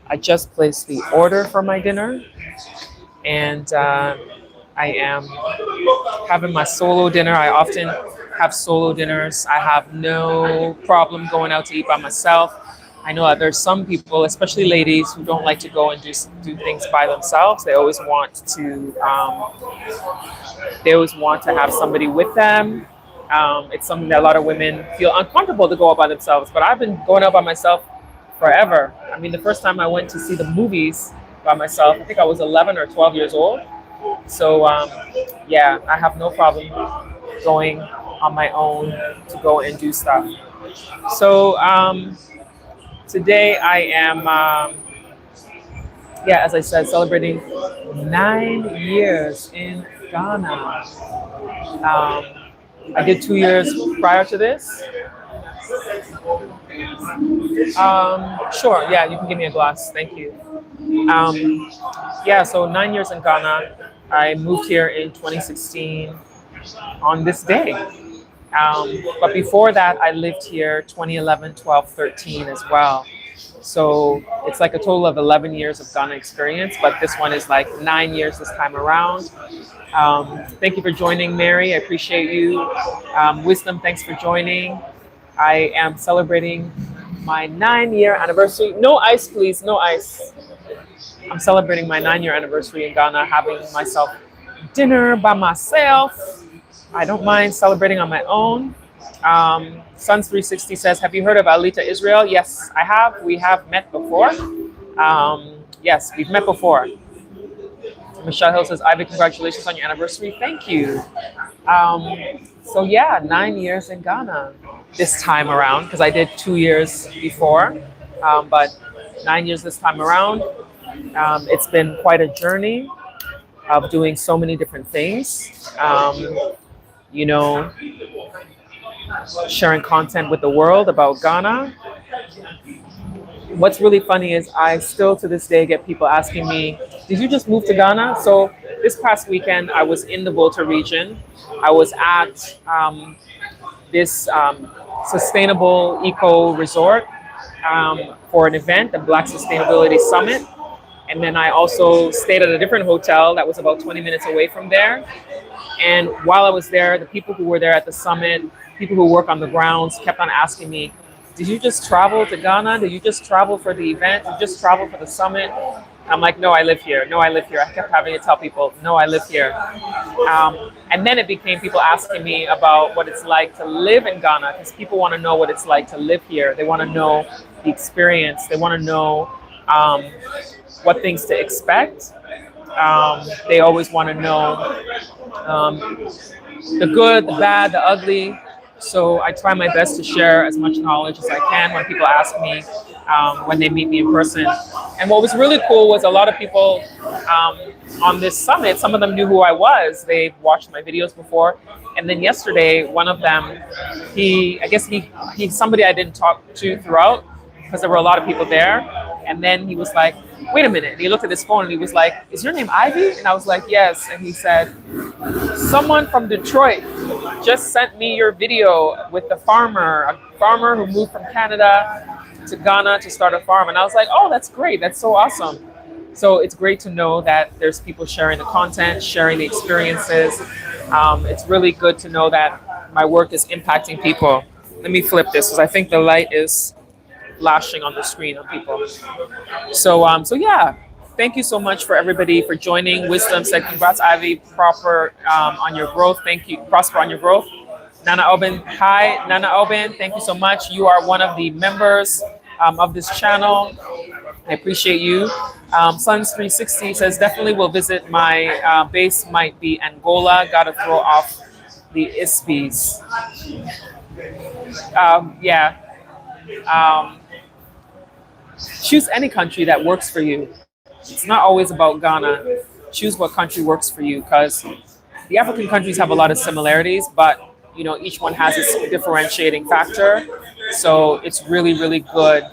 I just placed the order for my dinner, and I am having my solo dinner. I often have solo dinners. I have no problem going out to eat by myself. I know that there's some people, especially ladies, who don't like to go and do things by themselves. They always want to have somebody with them. It's something that a lot of women feel uncomfortable to go out by themselves. But I've been going out by myself forever. I mean, the first time I went to see the movies by myself, I think I was 11 or 12 years old. So yeah, I have no problem going on my own to go and do stuff. So today I am, yeah, as I said, celebrating 9 years in Ghana. I did 2 years prior to this. Sure, yeah, you can give me a glass. Thank you. Yeah, so 9 years in Ghana. I moved here in 2016 on this day. But before that, I lived here 2011, 12, 13 as well. So it's like a total of 11 years of Ghana experience, but this one is like 9 years this time around. Thank you for joining, Mary. I appreciate you. Wisdom, thanks for joining. I am celebrating my 9-year anniversary. No ice, please, no ice. I'm celebrating my 9-year anniversary in Ghana, having myself dinner by myself. I don't mind celebrating on my own. Suns360 says, have you heard of Alita Israel? Yes, I have. We have met before. Yes, we've met before. Michelle Hill says, Ivy, congratulations on your anniversary. Thank you. So yeah, 9 years in Ghana this time around, because I did 2 years before, but 9 years this time around. It's been quite a journey of doing so many different things. You know, sharing content with the world about Ghana. What's really funny is I still to this day get people asking me, did you just move to Ghana? So this past weekend, I was in the Volta region. I was at this sustainable eco resort for an event, the Black Sustainability Summit. And then I also stayed at a different hotel that was about 20 minutes away from there. And while I was there, the people who were there at the summit, people who work on the grounds, kept on asking me, did you just travel to Ghana? Did you just travel for the event? Did you just travel for the summit? I'm like, no, I live here. No, I live here. I kept having to tell people, no, I live here. And then it became people asking me about what it's like to live in Ghana, because people want to know what it's like to live here. They want to know the experience. They want to know what things to expect. They always want to know the good, the bad, the ugly. So I try my best to share as much knowledge as I can when people ask me, when they meet me in person. And what was really cool was a lot of people on this summit, some of them knew who I was. They've watched my videos before. And then yesterday, one of them, he's somebody I didn't talk to throughout because there were a lot of people there. And then he was like, wait a minute. And he looked at his phone and he was like, is your name Ivy? And I was like, yes. And he said, someone from Detroit just sent me your video with a farmer who moved from Canada to Ghana to start a farm. And I was like, oh, that's great. That's so awesome. So it's great to know that there's people sharing the content, sharing the experiences. It's really good to know that my work is impacting people. Let me flip this because I think the light is flashing on the screen on people. So yeah, thank you so much for everybody for joining. Wisdom said, congrats, Ivy, prosper on your growth. Thank you, prosper on your growth. Nana Albin, hi, Nana Albin, thank you so much. You are one of the members of this channel. I appreciate you. Suns360 says, definitely will visit. My base might be Angola. Gotta throw off the ISPs. Yeah. Choose any country that works for you. It's not always about Ghana. Choose what country works for you, because the African countries have a lot of similarities, but you know, each one has its differentiating factor. So it's really, really good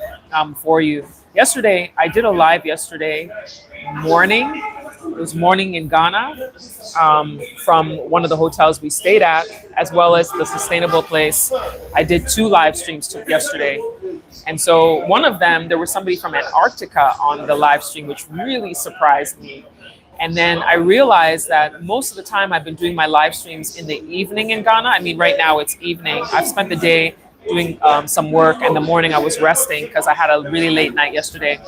for you. Yesterday, I did a live yesterday morning. It was morning in Ghana from one of the hotels we stayed at, as well as the sustainable place. I did 2 live streams yesterday. And so one of them, there was somebody from Antarctica on the live stream, which really surprised me. And then I realized that most of the time I've been doing my live streams in the evening in Ghana. I mean, right now it's evening. I've spent the day doing some work, and the morning I was resting because I had a really late night yesterday.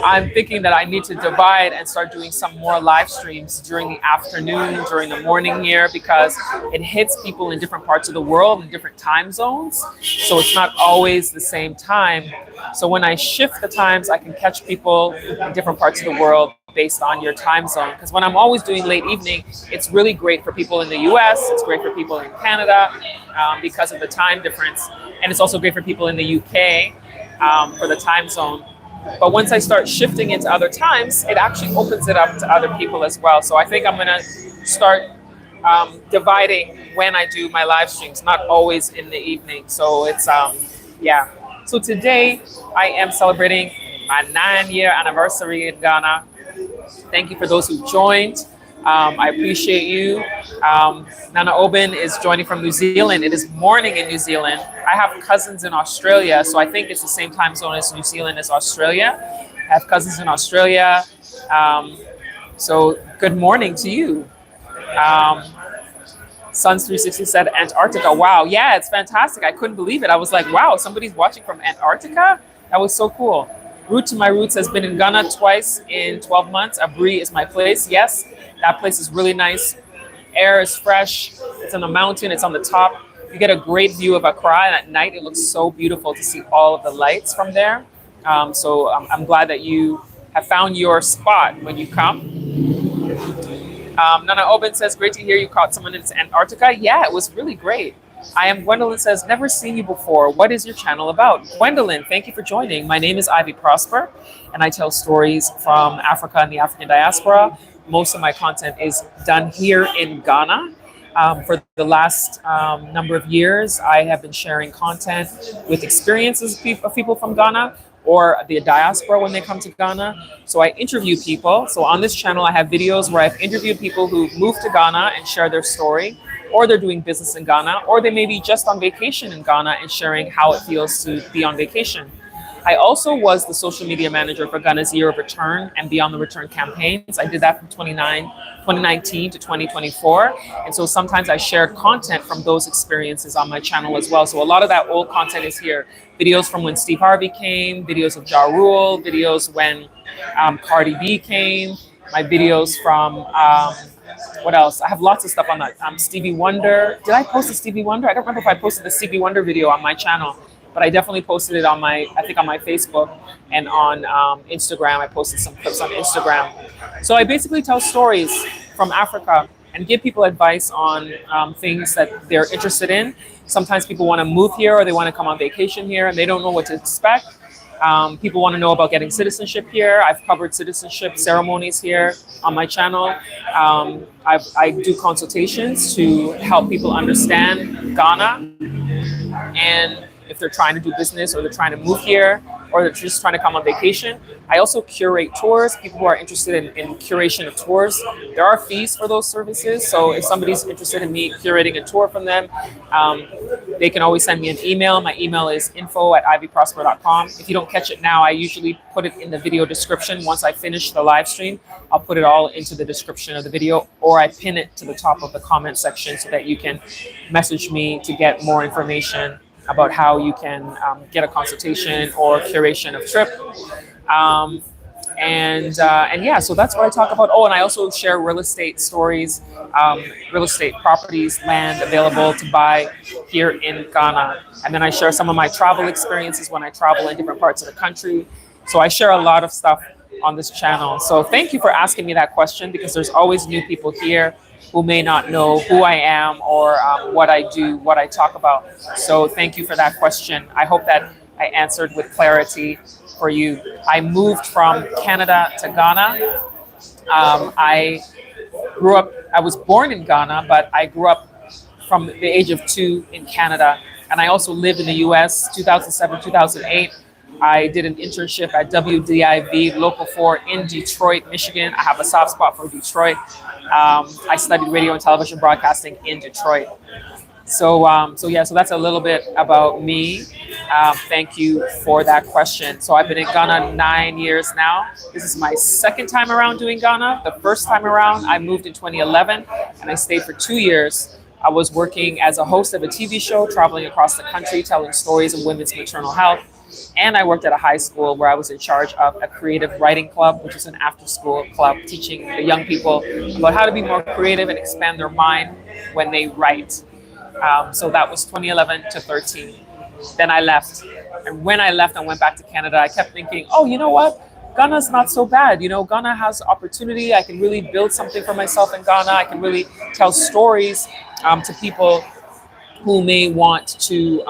I'm thinking that I need to divide and start doing some more live streams during the afternoon, during the morning here, because it hits people in different parts of the world in different time zones. So it's not always the same time. So when I shift the times, I can catch people in different parts of the world based on your time zone. Because when I'm always doing late evening, it's really great for people in the US, it's great for people in Canada because of the time difference. And it's also great for people in the UK for the time zone. But once I start shifting into other times, it actually opens it up to other people as well. So I think I'm going to start dividing when I do my live streams, not always in the evening. So it's, yeah. So today I am celebrating my 9-year anniversary in Ghana. Thank you for those who joined. I appreciate you. Nana Obin is joining from New Zealand. It is morning in New Zealand. I have cousins in Australia, so I think it's the same time zone as New Zealand as Australia. I have cousins in Australia. So good morning to you. Suns360 said Antarctica. Wow, yeah, it's fantastic. I couldn't believe it. I was like, wow, somebody's watching from Antarctica? That was so cool. Root to My Roots has been in Ghana twice in 12 months. Abri is my place. Yes, that place is really nice. Air is fresh. It's on a mountain. It's on the top. You get a great view of Accra, and at night it looks so beautiful to see all of the lights from there. So I'm glad that you have found your spot when you come. Nana Obin says, great to hear you caught someone in Antarctica. Yeah, it was really great. I am Gwendolyn says, never seen you before. What is your channel about? Gwendolyn, thank you for joining. My name is Ivy Prosper, and I tell stories from Africa and the African diaspora. Most of my content is done here in Ghana. For the last number of years, I have been sharing content with experiences of people from Ghana or the diaspora when they come to Ghana. So I interview people. So on this channel, I have videos where I've interviewed people who moved to Ghana and share their story, or they're doing business in Ghana, or they may be just on vacation in Ghana and sharing how it feels to be on vacation. I also was the social media manager for Ghana's Year of Return and Beyond the Return campaigns. I did that from 2019 to 2024. And so sometimes I shared content from those experiences on my channel as well. So a lot of that old content is here. Videos from when Steve Harvey came, videos of Ja Rule, videos when Cardi B came, my videos from, what else? I have lots of stuff on that. Stevie Wonder. Did I post a Stevie Wonder? I don't remember if I posted the Stevie Wonder video on my channel, but I definitely posted it on my, I think on my Facebook and on Instagram. I posted some clips on Instagram. So I basically tell stories from Africa and give people advice on things that they're interested in. Sometimes people want to move here or they want to come on vacation here and they don't know what to expect. People want to know about getting citizenship here. I've covered citizenship ceremonies here on my channel. I do consultations to help people understand Ghana, and if they're trying to do business or they're trying to move here or they're just trying to come on vacation. I also curate tours, people who are interested in curation of tours. There are fees for those services. So if somebody's interested in me curating a tour from them, they can always send me an email. My email is info@ivyprosper.com. If you don't catch it now, I usually put it in the video description. Once I finish the live stream, I'll put it all into the description of the video, or I pin it to the top of the comment section so that you can message me to get more information about how you can get a consultation or curation of trip. And yeah, so that's what I talk about. Oh, and I also share real estate stories, real estate properties, land available to buy here in Ghana. And then I share some of my travel experiences when I travel in different parts of the country. So I share a lot of stuff on this channel. So thank you for asking me that question, because there's always new people here who may not know who I am or what I do, what I talk about. So thank you for that question. I hope that I answered with clarity for you. I moved from Canada to Ghana. I was born in Ghana, but I grew up from the age of 2 in Canada. And I also lived in the US, 2007, 2008. I did an internship at WDIV Local 4 in Detroit, Michigan. I have a soft spot for Detroit. I studied radio and television broadcasting in Detroit. So yeah, so that's a little bit about me. Thank you for that question. So I've been in Ghana 9 years now. This is my second time around doing Ghana. The first time around, I moved in 2011 and I stayed for 2 years. I was working as a host of a TV show, traveling across the country, telling stories of women's maternal health. And I worked at a high school where I was in charge of a creative writing club, which is an after-school club teaching the young people about how to be more creative and expand their mind when they write. So that was 2011 to 13. Then I left. And when I left and went back to Canada, I kept thinking, oh, you know what? Ghana's not so bad. You know, Ghana has opportunity. I can really build something for myself in Ghana. I can really tell stories to people who may want to,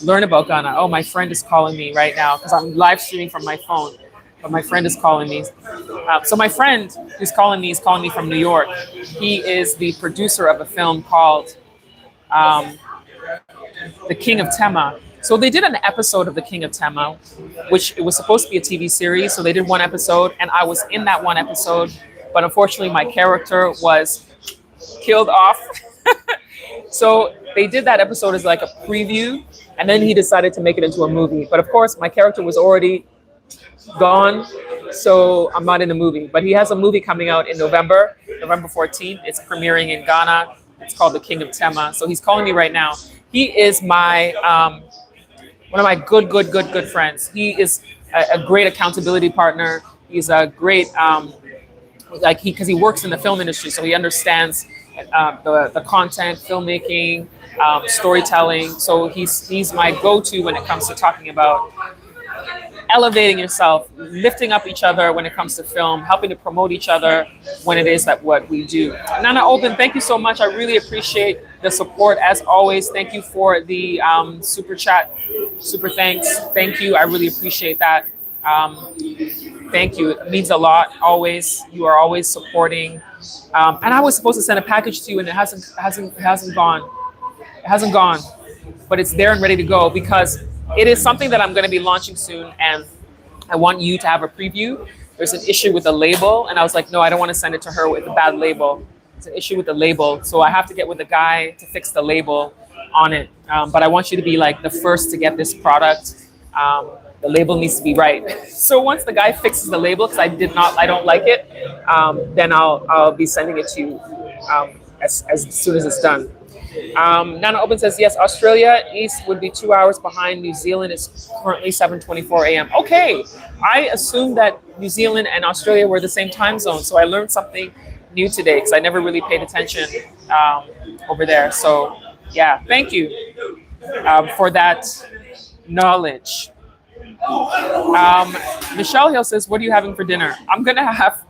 learn about Ghana. Oh, my friend is calling me right now because I'm live streaming from my phone. But my friend is calling me. So my friend who's calling me is calling me from New York. He is the producer of a film called The King of Tema. So they did an episode of The King of Tema, which it was supposed to be a TV series. So they did one episode and I was in that one episode. But unfortunately, my character was killed off. So they did that episode as like a preview. And then he decided to make it into a movie. But of course, my character was already gone, so I'm not in the movie. But he has a movie coming out in November 14th. It's premiering in Ghana. It's called The King of Tema. So he's calling me right now. He is my one of my good friends. He is a great accountability partner. He's a great because he works in the film industry, so he understands the content, filmmaking, storytelling. So he's my go-to when it comes to talking about elevating yourself, lifting up each other when it comes to film, helping to promote each other when it is that what we do. Nana Open, thank you so much. I really appreciate the support as always. Thank you for the super chat, super thanks. Thank you. I really appreciate that. Thank you. It means a lot. Always, you are always supporting. And I was supposed to send a package to you, and it hasn't gone. It hasn't gone, but it's there and ready to go because it is something that I'm going to be launching soon, and I want you to have a preview. There's an issue with the label, and I was like, no, I don't want to send it to her with a bad label. It's an issue with the label, so I have to get with the guy to fix the label on it. But I want you to be like the first to get this product. The label needs to be right. So once the guy fixes the label, because I don't like it, then I'll be sending it to you as soon as it's done. Nana Open says, yes, Australia East would be 2 hours behind. New Zealand is currently 7:24 a.m. Okay, I assumed that New Zealand and Australia were the same time zone. So I learned something new today because I never really paid attention over there. So yeah, thank you for that knowledge. Michelle Hill says, what are you having for dinner? I'm going to have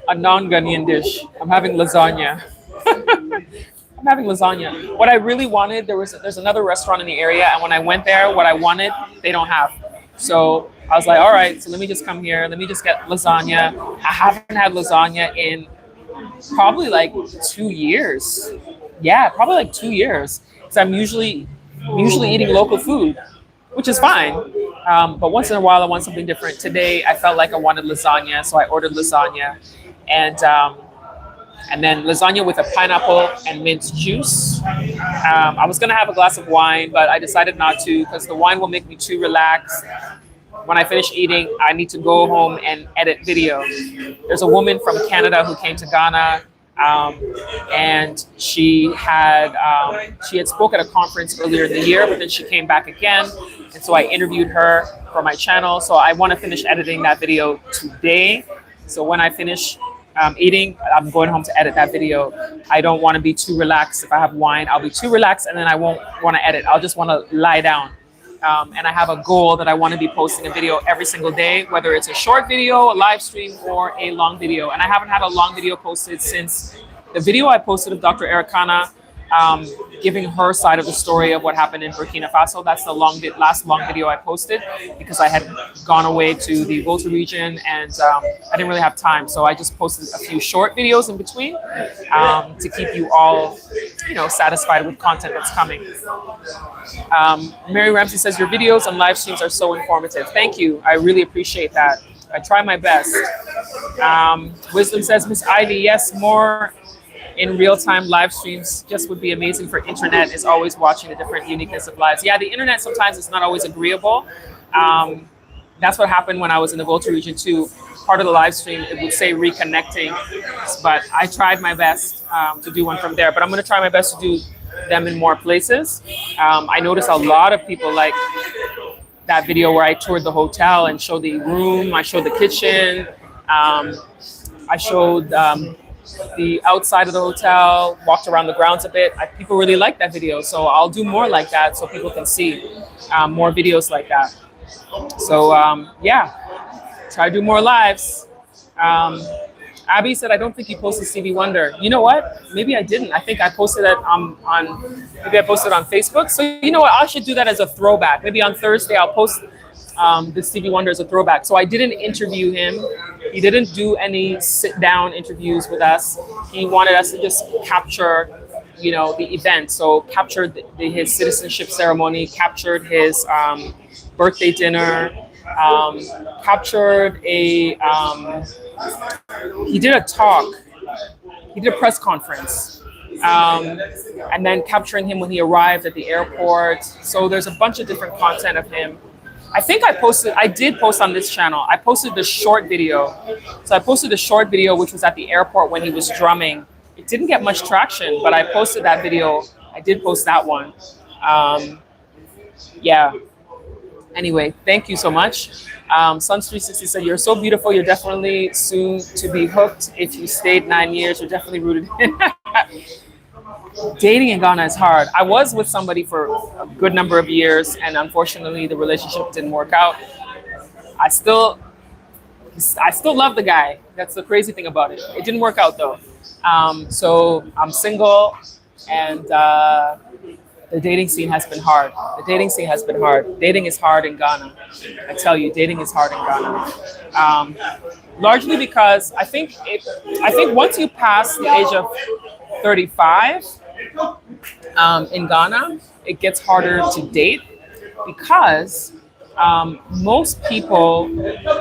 a non-Ghanaian dish. I'm having lasagna. I'm having lasagna. What I really wanted, there's another restaurant in the area, and when I went there, what I wanted, they don't have. So I was like, all right, so let me just come here. Let me just get lasagna. I haven't had lasagna in probably like 2 years. Yeah, probably like 2 years. Because I'm usually eating local food, which is fine. But once in a while, I want something different. Today, I felt like I wanted lasagna, so I ordered lasagna. And then lasagna with a pineapple and mint juice. I was gonna have a glass of wine, but I decided not to because the wine will make me too relaxed. When I finish eating, I need to go home and edit video. There's a woman from Canada who came to Ghana, and she had spoke at a conference earlier in the year, but then she came back again, and so I interviewed her for my channel. So I want to finish editing that video today. So when I finish eating, I'm going home to edit that video. I don't want to be too relaxed. If I have wine, I'll be too relaxed, and then I won't want to edit. I'll just want to lie down. And I have a goal that I want to be posting a video every single day, whether it's a short video, a live stream, or a long video. And I haven't had a long video posted since the video I posted of Dr. Ericana giving her side of the story of what happened in Burkina Faso. That's the last long video I posted because I had gone away to the Volta region and I didn't really have time. So I just posted a few short videos in between to keep you all, satisfied with content that's coming. Mary Ramsey says, your videos and live streams are so informative. Thank you. I really appreciate that. I try my best. Wisdom says, Miss Ivy, yes, more in real-time live streams just would be amazing for internet, is always watching the different uniqueness of lives. Yeah, the internet sometimes is not always agreeable. That's what happened when I was in the Volta region too. Part of the live stream, it would say reconnecting, but I tried my best to do one from there. But I'm going to try my best to do them in more places. I noticed a lot of people like that video where I toured the hotel and showed the room. I showed the kitchen. I showed the outside of the hotel, walked around the grounds a bit. People really like that video, so I'll do more like that so people can see more videos like that. So yeah, try to do more lives. Abby said, I don't think you posted Stevie Wonder. You know what? Maybe I didn't. I think I posted it maybe I posted on Facebook. So you know what? I should do that as a throwback. Maybe on Thursday I'll post the Stevie Wonder as a throwback. So I didn't interview him. He didn't do any sit-down interviews with us. He wanted us to just capture, you know, the event. So captured his citizenship ceremony, captured his birthday dinner, captured he did a talk, he did a press conference, and then capturing him when he arrived at the airport. So there's a bunch of different content of him. I think I did post on this channel. I posted the short video. So I posted the short video, which was at the airport when he was drumming. It didn't get much traction, but I posted that video. I did post that one. Yeah. Anyway, thank you so much. Suns360 said, you're so beautiful. You're definitely soon to be hooked. If you stayed 9 years, you're definitely rooted. Dating in Ghana is hard. I was with somebody for a good number of years, and unfortunately the relationship didn't work out. I still love the guy. That's the crazy thing about it. It didn't work out though. So I'm single, and the dating scene has been hard. The dating scene has been hard. Dating is hard in Ghana. I tell you, dating is hard in Ghana. Largely because I think once you pass the age of 35 in Ghana, it gets harder to date because most people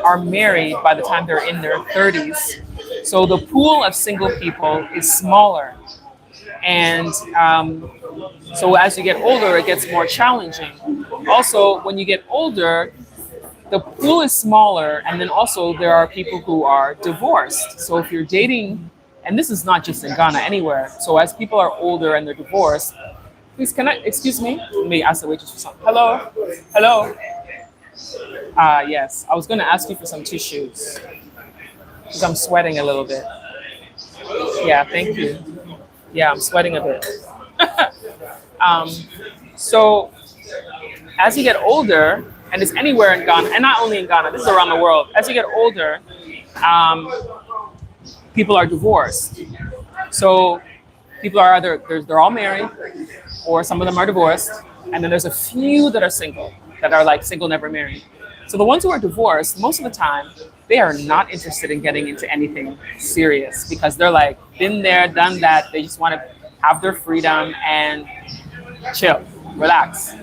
are married by the time they're in their 30s. So the pool of single people is smaller. And so as you get older, it gets more challenging. Also, when you get older, the pool is smaller, and then also there are people who are divorced. So if you're dating, and this is not just in Ghana, anywhere. So as people are older and they're divorced, please, excuse me? Let me ask the waitress for something. Hello? Hello? Yes, I was gonna ask you for some tissues because I'm sweating a little bit. Yeah, thank you. Yeah, I'm sweating a bit. So as you get older, and it's anywhere in Ghana, and not only in Ghana, this is around the world. As you get older, people are divorced. So people are either, they're all married, or some of them are divorced, and then there's a few that are single, that are like single, never married. So the ones who are divorced, most of the time, they are not interested in getting into anything serious because they're like, been there, done that. They just want to have their freedom and chill, relax.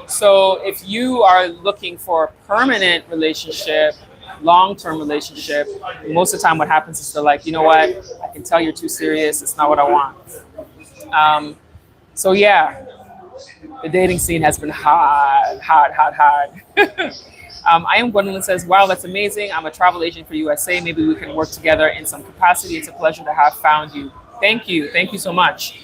So if you are looking for a permanent relationship, long-term relationship, most of the time what happens is they're like, you know what, I can tell you're too serious. It's not what I want. So yeah, the dating scene has been hard. I am Gwendolyn says, wow, that's amazing. I'm a travel agent for USA. Maybe we can work together in some capacity. It's a pleasure to have found you. Thank you. Thank you so much.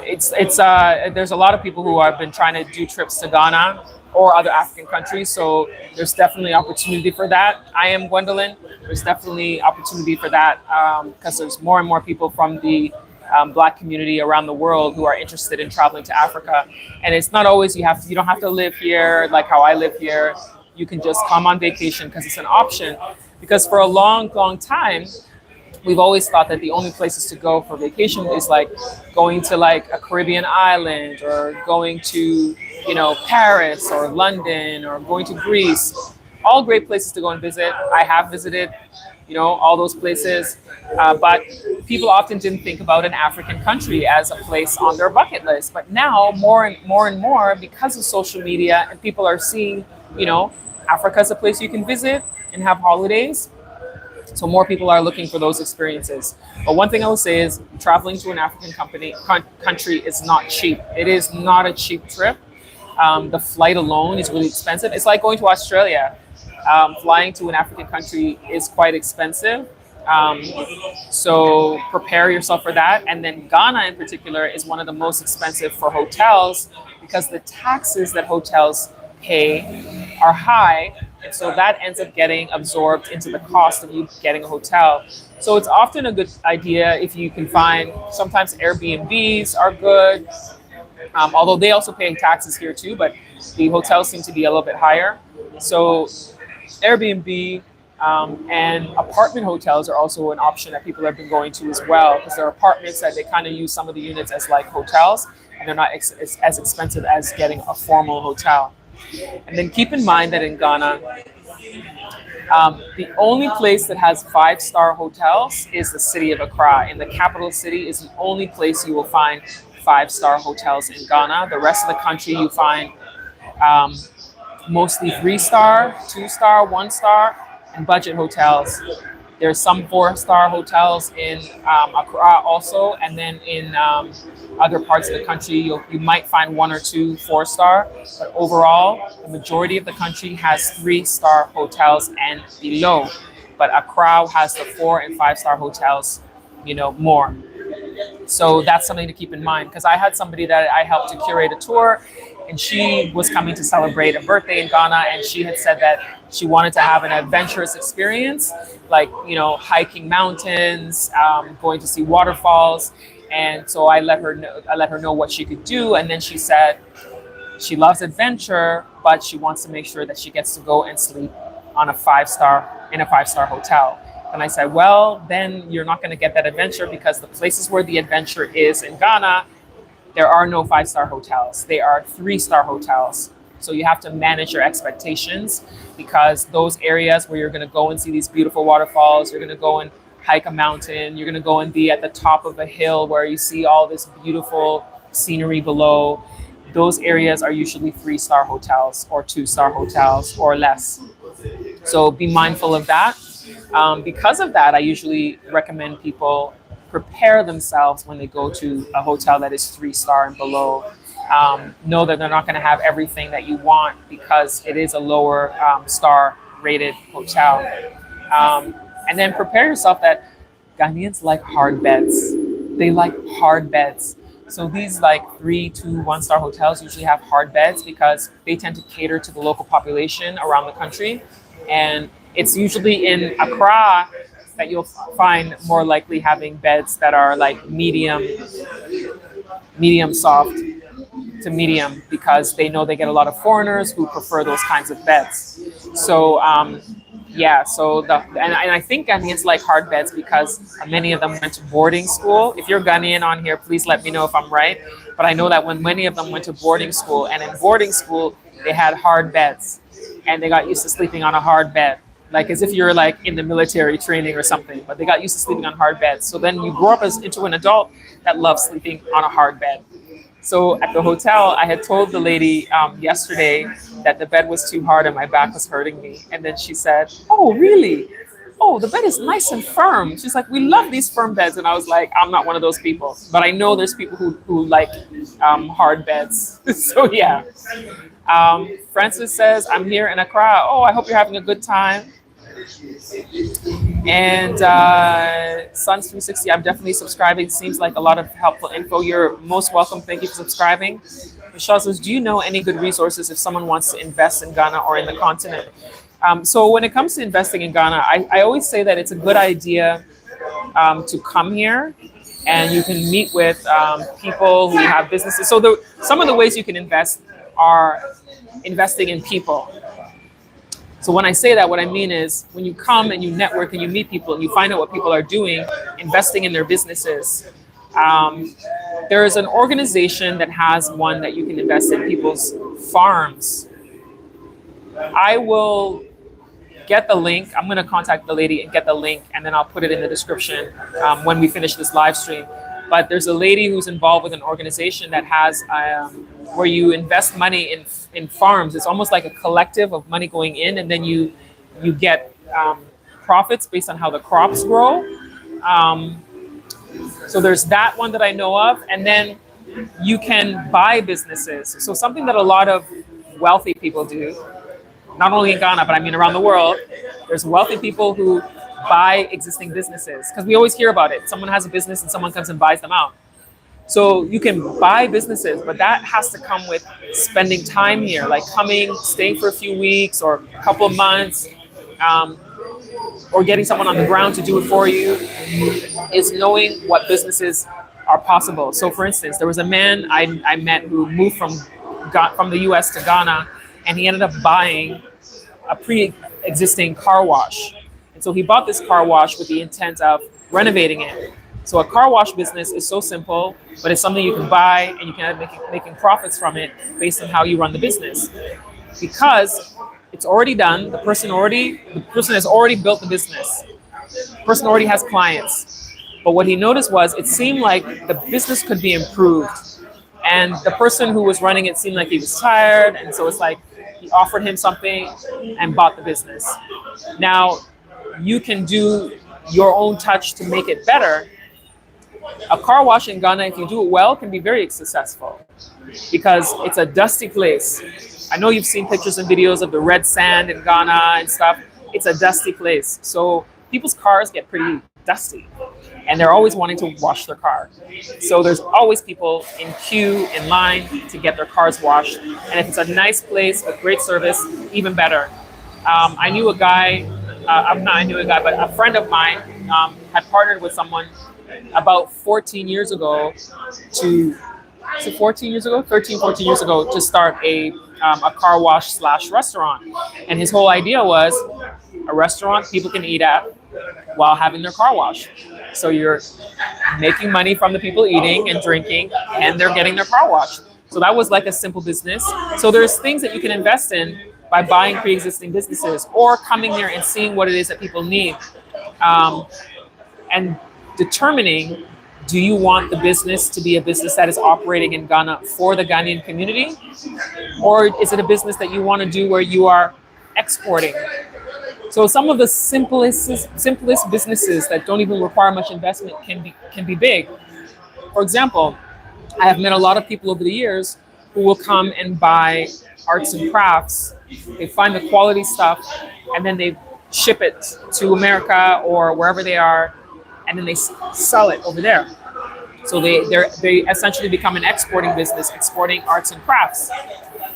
There's a lot of people who have been trying to do trips to Ghana or other African countries. So there's definitely opportunity for that. I am Gwendolyn. There's definitely opportunity for that because there's more and more people from the Black community around the world who are interested in traveling to Africa. And it's not always you don't have to live here like how I live here. You can just come on vacation because it's an option. Because for a long time, we've always thought that the only places to go for vacation is like going to like a Caribbean island or going to, you know, Paris or London or going to Greece. All great places to go and visit. I have visited, you know, all those places. But people often didn't think about an African country as a place on their bucket list. But now more and more, because of social media and people are seeing, you know, Africa is a place you can visit and have holidays. So more people are looking for those experiences. But one thing I will say is traveling to an African country is not cheap. It is not a cheap trip. The flight alone is really expensive. It's like going to Australia. Flying to an African country is quite expensive. Um, so prepare yourself for that. And then Ghana in particular is one of the most expensive for hotels because the taxes that hotels pay are high. And so that ends up getting absorbed into the cost of you getting a hotel. So it's often a good idea if you can find, sometimes Airbnbs are good, although they also pay taxes here too, but the hotels seem to be a little bit higher. So Airbnb and apartment hotels are also an option that people have been going to as well, because there are apartments that they kind of use some of the units as like hotels, and they're not as expensive as getting a formal hotel. And then keep in mind that in Ghana, the only place that has 5-star hotels is the city of Accra. In the capital city is the only place you will find 5-star hotels in Ghana. The rest of the country you find mostly 3-star, 2-star, 1-star, and budget hotels. There's some 4-star hotels in Accra also, and then in other parts of the country, you might find 1 or 2 4-star. But overall, the majority of the country has 3-star hotels and below. But Accra has the 4 and 5-star hotels, more. So that's something to keep in mind, because I had somebody that I helped to curate a tour, and she was coming to celebrate a birthday in Ghana, and she had said that she wanted to have an adventurous experience, like, hiking mountains, going to see waterfalls. And so I let her know what she could do. And then she said she loves adventure, but she wants to make sure that she gets to go and sleep on in a 5-star hotel. And I said, well, then you're not going to get that adventure, because the places where the adventure is in Ghana, there are no 5-star hotels. They are 3-star hotels. So you have to manage your expectations, because those areas where you're going to go and see these beautiful waterfalls, you're going to go and hike a mountain, you're going to go and be at the top of a hill where you see all this beautiful scenery below, those areas are usually 3-star hotels or 2-star hotels or less. So be mindful of that. Because of that, I usually recommend people prepare themselves when they go to a hotel that is 3-star and below. Know that they're not going to have everything that you want, because it is a lower star rated hotel. And then prepare yourself that Ghanaians like hard beds. They like hard beds. So these like 3, 2, 1-star hotels usually have hard beds, because they tend to cater to the local population around the country. And it's usually in Accra that you'll find more likely having beds that are like medium soft to medium, because they know they get a lot of foreigners who prefer those kinds of beds. So and I think Ghanaians like hard beds because many of them went to boarding school. If you're Ghanaian on here, please let me know if I'm right. But I know that when many of them went to boarding school, and in boarding school, they had hard beds, and they got used to sleeping on a hard bed, like as if you're like in the military training or something, but they got used to sleeping on hard beds. So then you grow up into an adult that loves sleeping on a hard bed. So at the hotel, I had told the lady yesterday that the bed was too hard and my back was hurting me. And then she said, "Oh, really? Oh, the bed is nice and firm." She's like, "We love these firm beds." And I was like, I'm not one of those people. But I know there's people who like hard beds. So yeah. Francis says, "I'm here in Accra. Oh, I hope you're having a good time." And Suns 360, I'm definitely subscribing. Seems like a lot of helpful info. You're most welcome. Thank you for subscribing. Michelle says, "Do you know any good resources if someone wants to invest in Ghana or in the continent?" So when it comes to investing in Ghana, I always say that it's a good idea to come here, and you can meet with people who have businesses. So some of the ways you can invest are investing in people. So when I say that, what I mean is when you come and you network and you meet people and you find out what people are doing, investing in their businesses. There is an organization that has one that you can invest in people's farms. I will get the link. I'm going to contact the lady and get the link, and then I'll put it in the description when we finish this live stream. But there's a lady who's involved with an organization that has where you invest money in farms. It's almost like a collective of money going in, and then you get profits based on how the crops grow. So there's that one that I know of. And then you can buy businesses. So something that a lot of wealthy people do, not only in Ghana, but I mean around the world, there's wealthy people who buy existing businesses, because we always hear about it. Someone has a business and someone comes and buys them out. So you can buy businesses, but that has to come with spending time here, like coming, staying for a few weeks or a couple of months, or getting someone on the ground to do it for you, is knowing what businesses are possible. So for instance, there was a man I met who moved from the US to Ghana, and he ended up buying a pre-existing car wash. And so he bought this car wash with the intent of renovating it. So a car wash business is so simple, but it's something you can buy and you can end up making profits from it based on how you run the business. Because it's already done, the person has already built the business. The person already has clients. But what he noticed was it seemed like the business could be improved. And the person who was running it seemed like he was tired. And so it's like he offered him something and bought the business. Now, you can do your own touch to make it better. A car wash in Ghana, if you do it well, can be very successful because it's a dusty place. I know you've seen pictures and videos of the red sand in Ghana and stuff. It's a dusty place. So people's cars get pretty dusty and they're always wanting to wash their car. So there's always people in queue, in line to get their cars washed. And if it's a nice place with great service, even better. I knew a guy, but a friend of mine had partnered with someone about 13 years ago to start a car wash / restaurant. And his whole idea was a restaurant people can eat at while having their car wash. So you're making money from the people eating and drinking, and they're getting their car washed. So that was like a simple business. So there's things that you can invest in by buying pre-existing businesses or coming there and seeing what it is that people need. And determining, do you want the business to be a business that is operating in Ghana for the Ghanaian community? Or is it a business that you want to do where you are exporting? So some of the simplest businesses that don't even require much investment can be big. For example, I have met a lot of people over the years who will come and buy arts and crafts. They find the quality stuff and then they ship it to America or wherever they are, and then they sell it over there. So they essentially become an exporting business, exporting arts and crafts.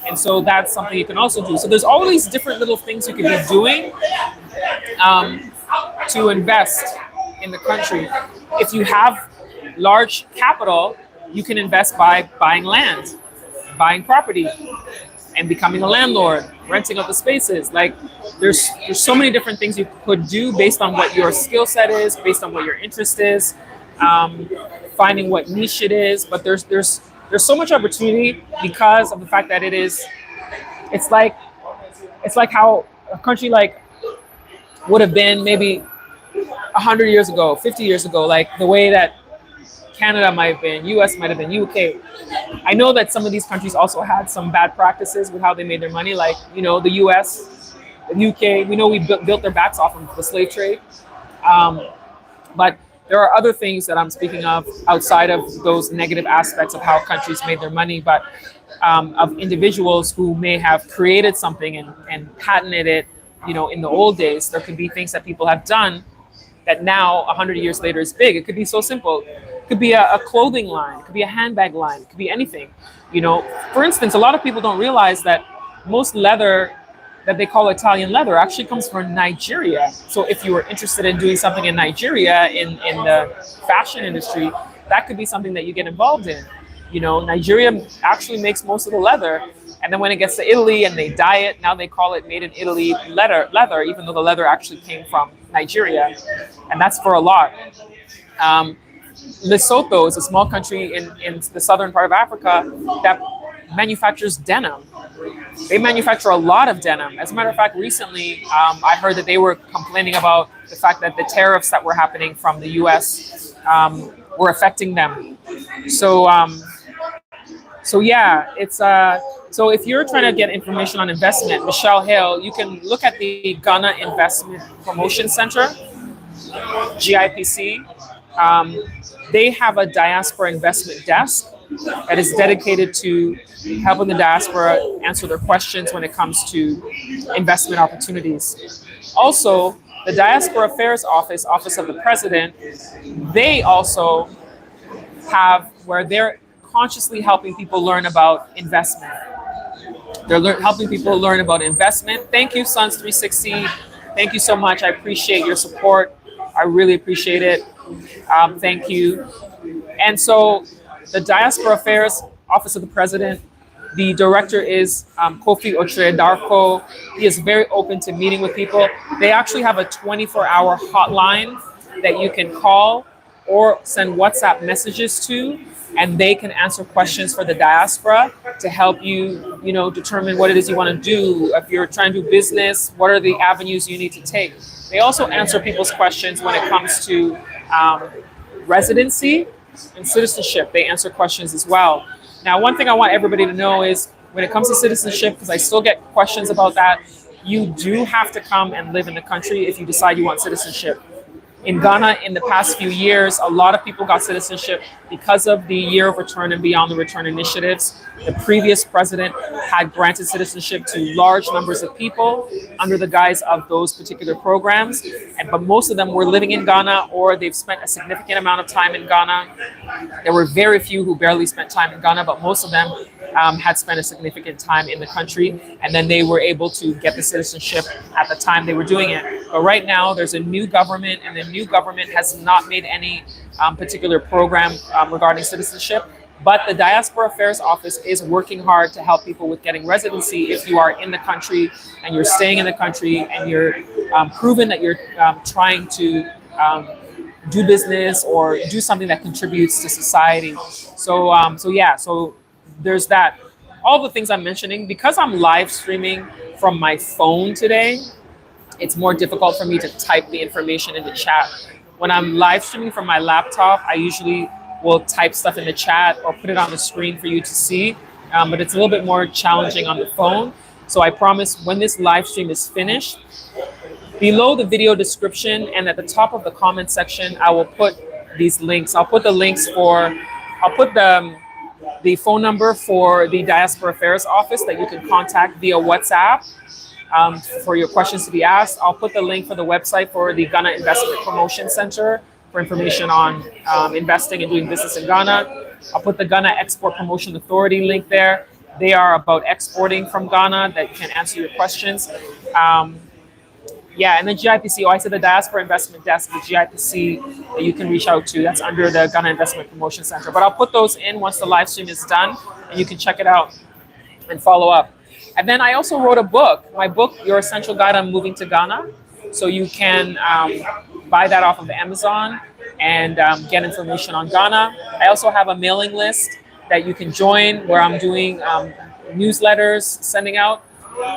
And so that's something you can also do. So there's all these different little things you can be doing to invest in the country. If you have large capital, you can invest by buying land, buying property, and becoming a landlord, renting out the spaces. Like there's so many different things you could do based on what your skill set is, based on what your interest is, finding what niche it is. But there's so much opportunity because of the fact that it's like how a country like would have been maybe 100 years ago, 50 years ago, like the way that Canada might have been, US might have been, UK. I know that some of these countries also had some bad practices with how they made their money, like, the US, the UK. We know we built their backs off of the slave trade. But there are other things that I'm speaking of outside of those negative aspects of how countries made their money, but of individuals who may have created something and patented it, in the old days. There could be things that people have done that now 100 years later is big. It could be so simple. It could be a clothing line. It could be a handbag line. It could be anything. For instance, a lot of people don't realize that most leather that they call Italian leather actually comes from Nigeria. So if you were interested in doing something in Nigeria in the fashion industry, that could be something that you get involved in. Nigeria actually makes most of the leather. And then when it gets to Italy and they dye it, now they call it made in Italy leather, even though the leather actually came from Nigeria. And that's for a lot. Lesotho is a small country in the southern part of Africa that manufactures denim. They manufacture a lot of denim. As a matter of fact, recently, I heard that they were complaining about the fact that the tariffs that were happening from the US were affecting them. So So yeah, it's so if you're trying to get information on investment, Michelle Hale, you can look at the Ghana Investment Promotion Center, GIPC. Um, they have a diaspora investment desk that is dedicated to helping the diaspora answer their questions when it comes to investment opportunities. Also, the Diaspora Affairs Office, Office of the President, they also have where they're consciously helping people learn about investment. They're helping people learn about investment. Thank you, Suns 360. Thank you so much. I appreciate your support. I really appreciate it. Thank you. And so, the Diaspora Affairs Office of the President, the director is Kofi Otre Darko. He is very open to meeting with people. They actually have a 24-hour hotline that you can call or send WhatsApp messages to, and they can answer questions for the diaspora to help you, determine what it is you want to do. If you're trying to do business, what are the avenues you need to take? They also answer people's questions when it comes to residency and citizenship. They answer questions as well. Now, one thing I want everybody to know is when it comes to citizenship, because I still get questions about that, you do have to come and live in the country if you decide you want citizenship. In Ghana, in the past few years, a lot of people got citizenship because of the Year of Return and Beyond the Return initiatives. The previous president had granted citizenship to large numbers of people under the guise of those particular programs. But most of them were living in Ghana, or they've spent a significant amount of time in Ghana. There were very few who barely spent time in Ghana, but most of them had spent a significant time in the country, and then they were able to get the citizenship at the time they were doing it. But right now, there's a new government, and the new government has not made any particular program regarding citizenship. But the Diaspora Affairs Office is working hard to help people with getting residency if you are in the country and you're staying in the country and you're proven that you're trying to do business or do something that contributes to society. So there's that. All the things I'm mentioning, because I'm live streaming from my phone today, it's more difficult for me to type the information in the chat. When I'm live streaming from my laptop, I usually will type stuff in the chat or put it on the screen for you to see, but it's a little bit more challenging on the phone. So I promise when this live stream is finished, below the video description and at the top of the comment section, I will put these links. I'll put the phone number for the Diaspora Affairs Office that you can contact via WhatsApp for your questions to be asked. I'll put the link for the website for the Ghana Investment Promotion Center for information on investing and doing business in Ghana. I'll put the Ghana Export Promotion Authority link there. They are about exporting from Ghana that can answer your questions. And then GIPC, I said the Diaspora Investment Desk, the GIPC that you can reach out to. That's under the Ghana Investment Promotion Center. But I'll put those in once the live stream is done, and you can check it out and follow up. And then I also wrote a book, my book, Your Essential Guide on Moving to Ghana. So you can buy that off of Amazon and get information on Ghana. I also have a mailing list that you can join where I'm doing newsletters, sending out.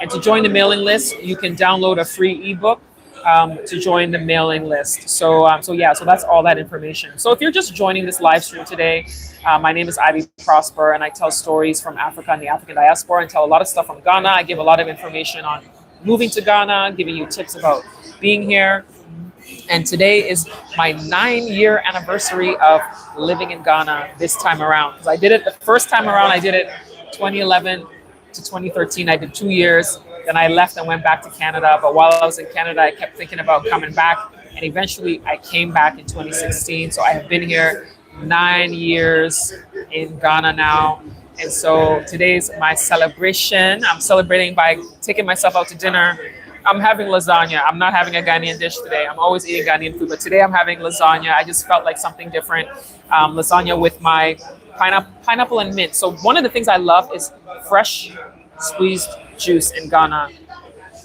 And to join the mailing list, you can download a free ebook to join the mailing list. So that's all that information. So if you're just joining this live stream today, my name is Ivy Prosper, and I tell stories from Africa and the African diaspora, and tell a lot of stuff from Ghana. I give a lot of information on moving to Ghana, giving you tips about being here. And today is my 9-year anniversary of living in Ghana this time around. Because I did it the first time around, I did it 2011 to 2013. I did 2 years. Then I left and went back to Canada. But while I was in Canada, I kept thinking about coming back. And eventually I came back in 2016. So I have been here 9 years in Ghana now. And so today's my celebration. I'm celebrating by taking myself out to dinner. I'm having lasagna. I'm not having a Ghanaian dish today. I'm always eating Ghanaian food, but today I'm having lasagna. I just felt like something different. Lasagna with my pineapple and mint. So one of the things I love is fresh squeezed juice in Ghana.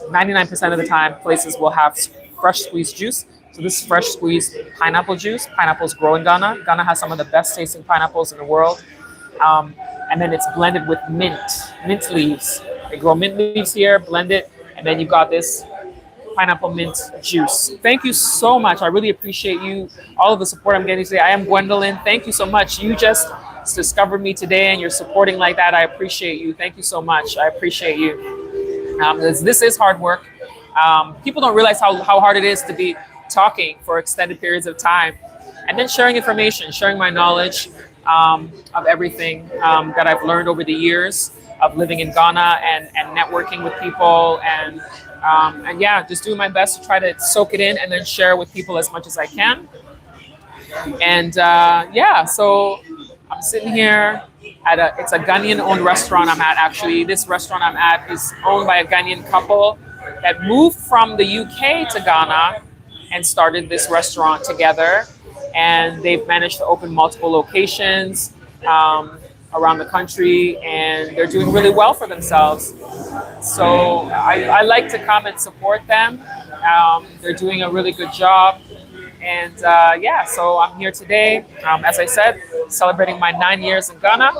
99% of the time, places will have fresh squeezed juice. So this is fresh squeezed pineapple juice. Pineapples grow in Ghana. Ghana has some of the best tasting pineapples in the world. And then it's blended with mint leaves. They grow mint leaves here, blend it, and then you've got this pineapple mint juice. Thank you so much. I really appreciate you, all of the support I'm getting today. I am Gwendolyn. Thank you so much. You just discovered me today and you're supporting like that, I appreciate you. Thank you so much. I appreciate you. This is hard work. People don't realize how hard it is to be talking for extended periods of time and then sharing information, sharing my knowledge of everything that I've learned over the years of living in Ghana and networking with people and yeah, just doing my best to try to soak it in and then share with people as much as I can. And yeah, so I'm sitting here at it's a Ghanaian-owned restaurant I'm at, actually. This restaurant I'm at is owned by a Ghanaian couple that moved from the UK to Ghana and started this restaurant together. And they've managed to open multiple locations around the country, and they're doing really well for themselves. So I like to come and support them. They're doing a really good job. And yeah, so I'm here today, as I said, celebrating my 9 years in Ghana.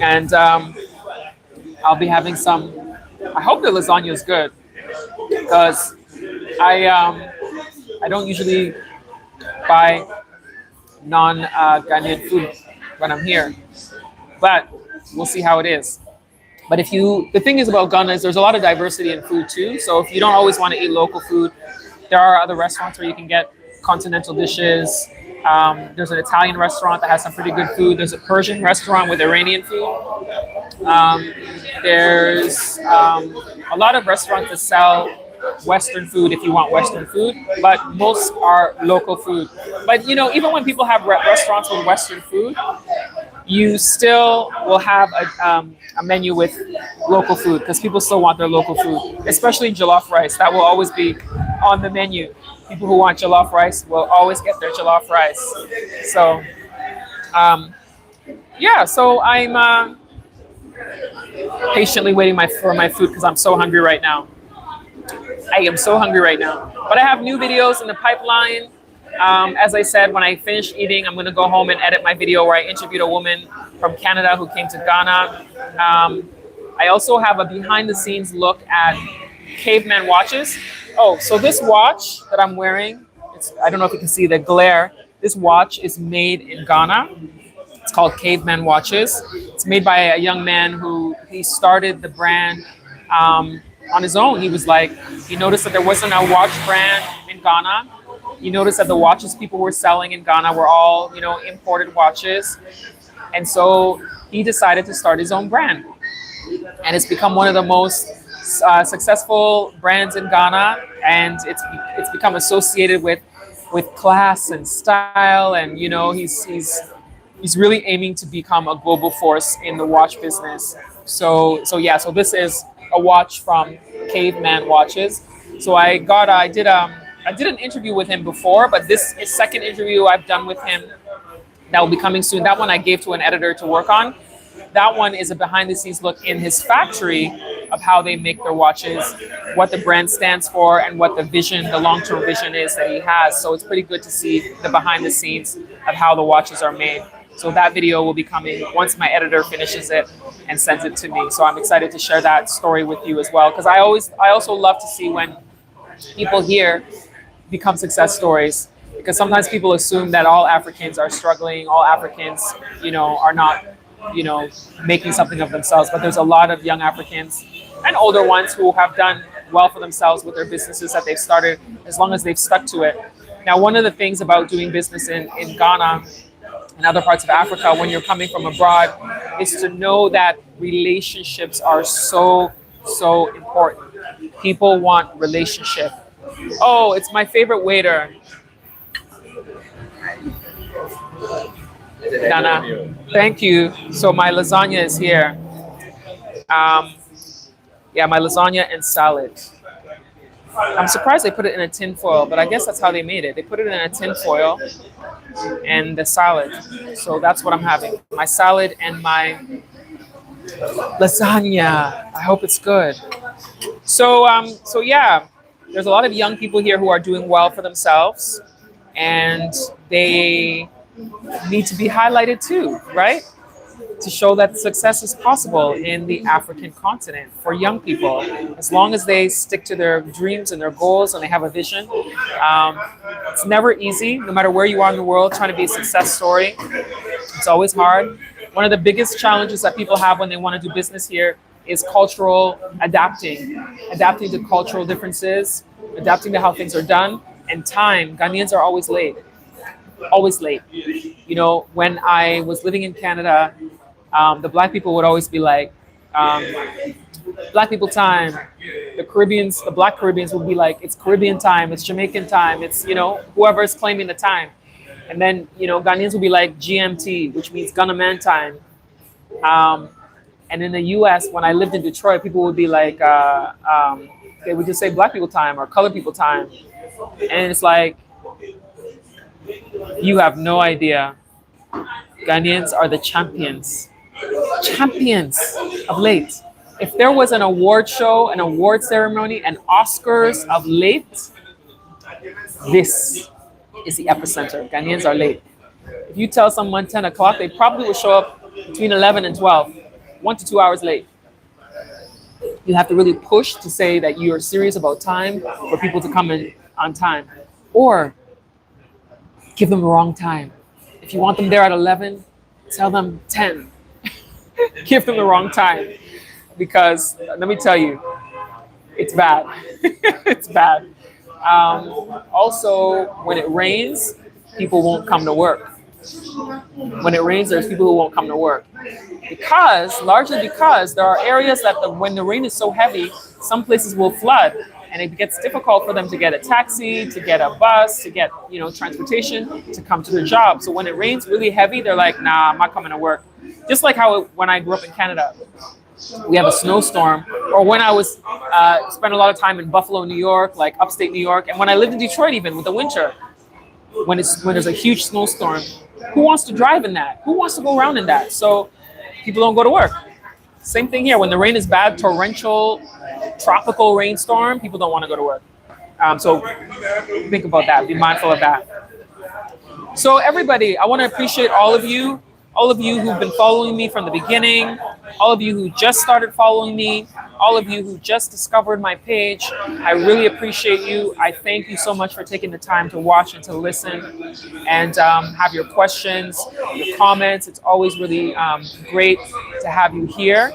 And I'll be having some, I hope the lasagna is good, because I don't usually buy non-Ghanaian food when I'm here, but we'll see how it is. But the thing is about Ghana is there's a lot of diversity in food too. So if you don't always want to eat local food, there are other restaurants where you can get continental dishes. There's an Italian restaurant that has some pretty good food. There's a Persian restaurant with Iranian food. There's a lot of restaurants that sell Western food if you want Western food, but most are local food. But you know, even when people have restaurants with Western food, you still will have a menu with local food because people still want their local food, especially jollof rice. That will always be on the menu. People who want jollof rice will always get their jollof rice. So, yeah, so I'm patiently waiting for my food because I'm so hungry right now. I am so hungry right now. But I have new videos in the pipeline. As I said, when I finish eating, I'm going to go home and edit my video where I interviewed a woman from Canada who came to Ghana. I also have a behind-the-scenes look at caveman watches. Oh, so this watch that I'm wearing, I don't know if you can see the glare. This watch is made in Ghana. It's called Caveman Watches. It's made by a young man he started the brand on his own. He was like, he noticed that there wasn't a watch brand in Ghana. He noticed that the watches people were selling in Ghana were all, you know, imported watches. And so he decided to start his own brand. And it's become one of the most successful brands in Ghana. And it's become associated with class and style. And, you know, he's really aiming to become a global force in the watch business. So yeah, so this is a watch from Caveman Watches. So I did an interview with him before, but this is second interview I've done with him that will be coming soon. That one I gave to an editor to work on. That one is a behind the scenes look in his factory of how they make their watches, what the brand stands for, and what the vision, the long-term vision is that he has. So it's pretty good to see the behind the scenes of how the watches are made. So that video will be coming once my editor finishes it and sends it to me. So I'm excited to share that story with you as well, because I also love to see when people here become success stories, because sometimes people assume that all Africans are struggling, all Africans, you know, are not, you know, making something of themselves. But there's a lot of young Africans and older ones who have done well for themselves with their businesses that they've started, as long as they've stuck to it. Now, one of the things about doing business in Ghana and other parts of Africa when you're coming from abroad is to know that relationships are so important. People want relationship. Oh, it's my favorite waiter. Dana, thank you. So my lasagna is here. Yeah, my lasagna and salad. I'm surprised they put it in a tin foil, but I guess that's how they made it. They put it in a tin foil and the salad. So that's what I'm having. My salad and my lasagna. I hope it's good. So yeah, there's a lot of young people here who are doing well for themselves, and they need to be highlighted too, right? to show that success is possible in the African continent for young people, as long as they stick to their dreams and their goals and they have a vision. Um, it's never easy, no matter where you are in the world, trying to be a success story. It's always hard. One of the biggest challenges that people have when they want to do business here is cultural adapting to cultural differences, adapting to how things are done, and time. Ghanaians are always late, always late. You know, when I was living in Canada, the black people would always be like, black people time. The Caribbeans, the black Caribbeans would be like, it's Caribbean time, it's Jamaican time, it's, you know, whoever is claiming the time. And then, you know, Ghanaians would be like GMT, which means Ghana Man time. And in the US, when I lived in Detroit, people would be like, they would just say black people time or colored people time. And it's like, you have no idea. Ghanaians are the champions of late. If there was an award show, an award ceremony, an Oscars of late, this is the epicenter. Ghanaians are late. If you tell someone 10 o'clock, they probably will show up between 11 and 12, 1 to 2 hours late. You have to really push to say that you are serious about time for people to come in on time. Or give them the wrong time. If you want them there at 11, tell them 10. Give them the wrong time. Because let me tell you, it's bad. It's bad. Also, when it rains, people won't come to work. When it rains, there's people who won't come to work. Largely because there are areas that when the rain is so heavy, some places will flood. And it gets difficult for them to get a taxi, to get a bus, to get, you know, transportation to come to their job. So when it rains really heavy, they're like, nah, I'm not coming to work. Just like how when I grew up in Canada, we have a snowstorm. Or when I was spent a lot of time in Buffalo, New York, like upstate New York, and when I lived in Detroit, even with the winter, when there's a huge snowstorm, who wants to drive in that? Who wants to go around in that? So people don't go to work. Same thing here. When the rain is bad, torrential, tropical rainstorm, people don't want to go to work. So think about that. Be mindful of that. So everybody, I want to appreciate all of you who've been following me from the beginning, all of you who just started following me, all of you who just discovered my page. I really appreciate you. I thank you so much for taking the time to watch and to listen and have your questions, your comments. It's always really great to have you here.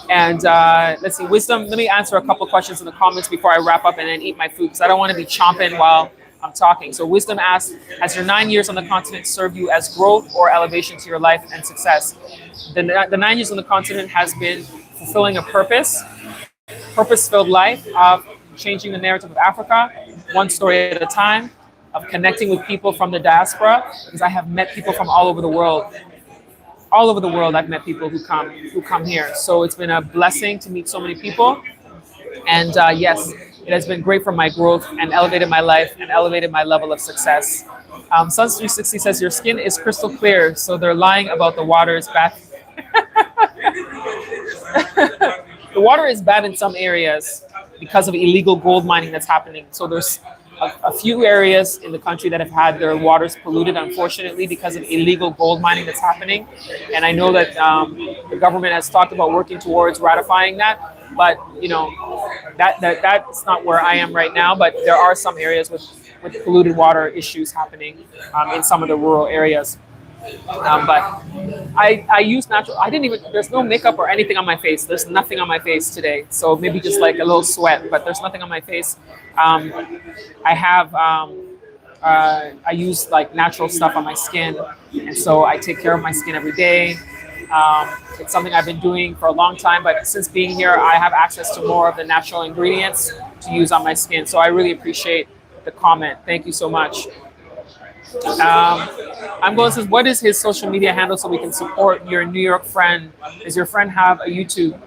Let's see, Wisdom, let me answer a couple questions in the comments before I wrap up and then eat my food, because I don't want to be chomping while I'm talking. So Wisdom asks, has your 9 years on the continent served you as growth or elevation to your life and success? The 9 years on the continent has been fulfilling a purpose-filled life of changing the narrative of Africa, one story at a time, of connecting with people from the diaspora, because I have met people from all over the world. All over the world, I've met people who come here. So it's been a blessing to meet so many people. And yes, it has been great for my growth and elevated my life and elevated my level of success. Suns360 says, your skin is crystal clear, so they're lying about the water is bad. The water is bad in some areas because of illegal gold mining that's happening. So there's a few areas in the country that have had their waters polluted, unfortunately, because of illegal gold mining that's happening. And I know that the government has talked about working towards ratifying that. But, you know, that's not where I am right now. But there are some areas with polluted water issues happening in some of the rural areas. But I use natural. There's no makeup or anything on my face. There's nothing on my face today. So maybe just like a little sweat, but there's nothing on my face. I use like natural stuff on my skin. And so I take care of my skin every day. It's something I've been doing for a long time, but since being here, I have access to more of the natural ingredients to use on my skin. So I really appreciate the comment. Thank you so much. I'm going to say, what is his social media handle so we can support your New York friend? Does your friend have a YouTube?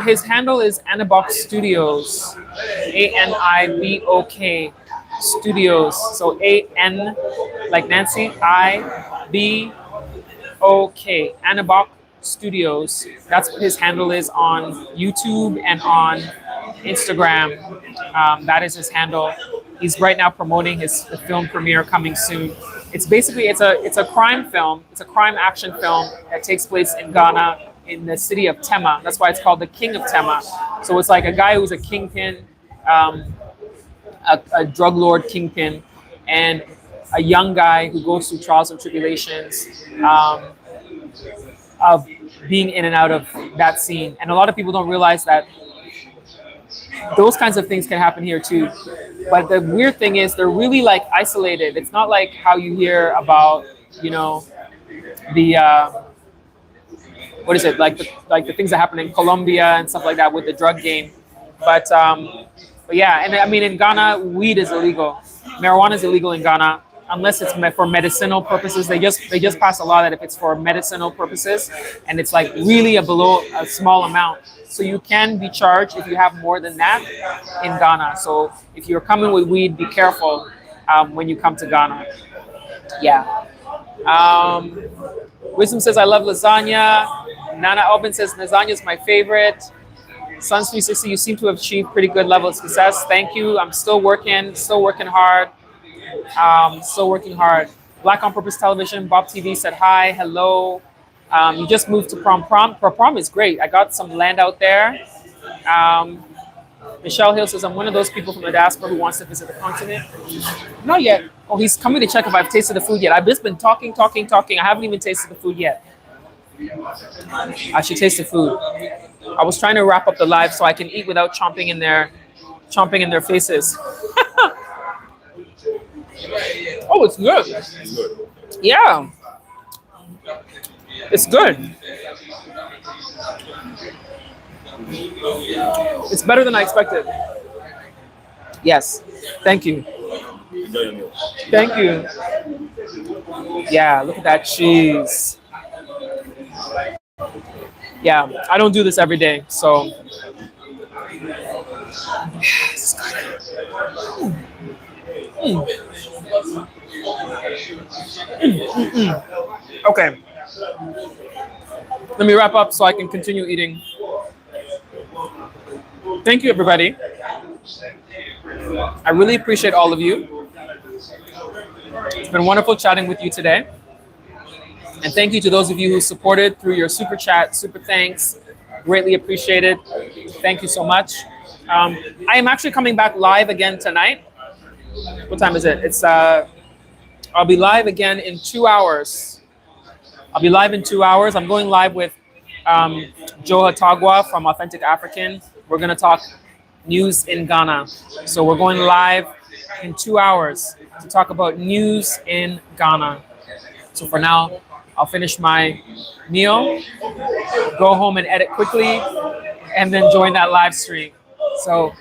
His handle is Anibok Studios, ANIBOK Studios. So AN like Nancy, IBOK, Anibok Studios. That's what his handle is on YouTube and on Instagram. That is his handle. He's right now promoting his film premiere coming soon It's basically it's a crime film. It's a crime action film that takes place in Ghana in the city of Tema. That's why it's called The King of Tema. So it's like a guy who's a kingpin, a drug lord kingpin, and a young guy who goes through trials and tribulations of being in and out of that scene. And a lot of people don't realize that those kinds of things can happen here too. But the weird thing is they're really like isolated. It's not like how you hear about, you know, the what is it, like the things that happen in Colombia and stuff like that with the drug game. But yeah, and I mean in Ghana, weed is illegal. Marijuana is illegal in Ghana unless it's for medicinal purposes. They just passed a law that if it's for medicinal purposes and it's like really below a small amount, so you can be charged if you have more than that in Ghana. So if you're coming with weed, be careful when you come to Ghana. Yeah. Wisdom says, I love lasagna. Nana Albin says, lasagna is my favorite. Suns 360, you seem to have achieved pretty good level of success. Thank you. I'm still working hard. Still working hard. Black on Purpose Television, Bob TV said hi, hello. You just moved to Prom. Prom is great. I got some land out there. Michelle Hill says, I'm one of those people from the diaspora who wants to visit the continent. Not yet. Oh, he's coming to check if I've tasted the food yet. I've just been talking. I haven't even tasted the food yet. I should taste the food. I was trying to wrap up the live so I can eat without chomping in their faces. Oh, it's good. Yeah. It's good. It's better than I expected. Yes. Thank you. Thank you. Yeah, look at that cheese. Yeah, I don't do this every day, so. Okay. Let me wrap up so I can continue eating. Thank you, everybody. I really appreciate all of you. It's been wonderful chatting with you today. And thank you to those of you who supported through your super chat, super thanks. Greatly appreciated. Thank you so much. I am actually coming back live again tonight. What time is it? It's I'll be live again in 2 hours. I'm going live with Joe Hatagwa from Authentic African. We're going to talk news in Ghana. So we're going live in 2 hours to talk about news in Ghana. So for now, I'll finish my meal, go home and edit quickly, and then join that live stream. So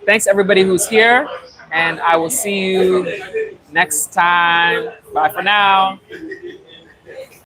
thanks everybody who's here, and I will see you next time. Bye for now.